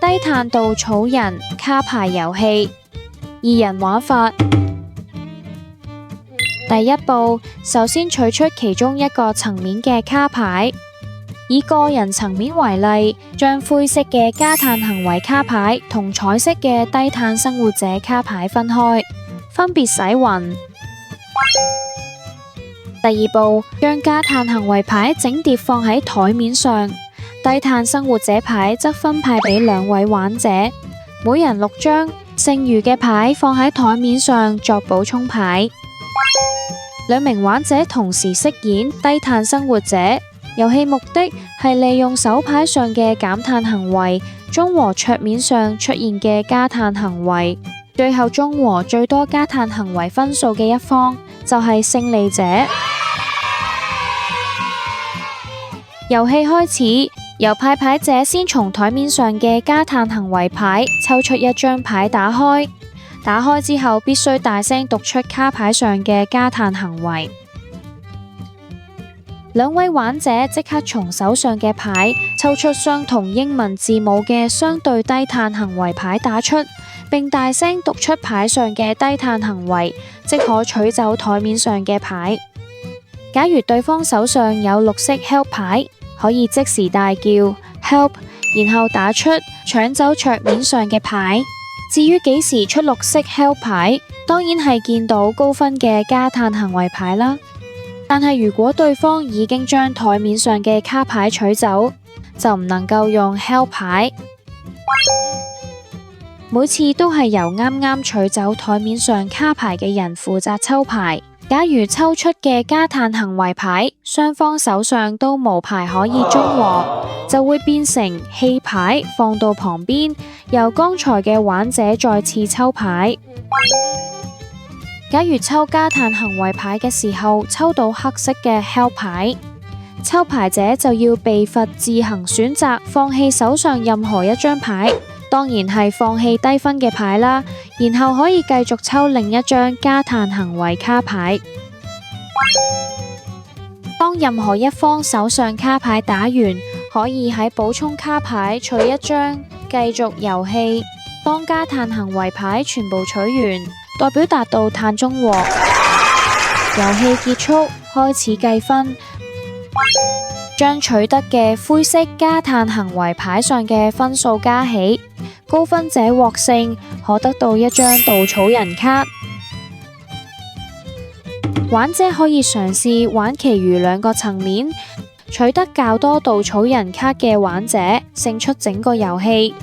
低碳稻草人卡牌遊戲，二人玩法。第一步，首先取出其中一個層面嘅卡牌，以個人層面為例，將灰色嘅加碳行為卡牌同彩色嘅低碳生活者卡牌分開，分別洗勻。第二步，將加碳行為牌整疊放喺台面上，低碳生活者牌則分派俾兩位玩者，每人6張，剩餘嘅牌放喺台面上作補充牌。兩名玩者同時飾演低碳生活者，遊戲目的係利用手牌上嘅減碳行為，中和桌面上出現嘅加碳行為，最後中和最多加碳行為分數嘅一方就係勝利者。遊戲開始，由派牌者先從台面上嘅加碳行為牌抽出一張牌打開。打開之後，必須大聲讀出卡牌上嘅加碳行為。兩位玩者即刻從手上嘅牌抽出相同英文字母嘅相對低碳行為牌打出，並大聲讀出牌上嘅低碳行為，即可取走台面上嘅牌。假如對方手上有綠色 help 牌，可以即時大叫 help， 然後打出搶走桌面上嘅牌。至於幾時出綠色 help 牌，當然係見到高分嘅加碳行為牌啦。但係如果對方已經將台面上嘅卡牌取走，就唔能夠用 help 牌。每次都係由啱啱取走台面上卡牌嘅人負責抽牌。假如抽出嘅加碳行為牌，雙方手上都無牌可以中和，就會變成棄牌放到旁邊，由剛才嘅玩者再次抽牌。假如抽加碳行為牌嘅時候抽到黑色嘅 help 牌，抽牌者就要被罰自行選擇放棄手上任何一張牌，當然係放棄低分嘅牌啦，然後可以繼續抽另一張加碳行為卡牌。當任何一方手上卡牌打完，可以喺補充卡牌取一張，繼續遊戲。當加碳行為牌全部取完，代表達到碳中和，遊戲結束，開始計分。將取得嘅灰色加碳行為牌上嘅分數加起，高分者獲勝，可得到一張稻草人卡。玩者可以嘗試玩其餘2個層面，取得較多稻草人卡嘅玩者勝出整個遊戲。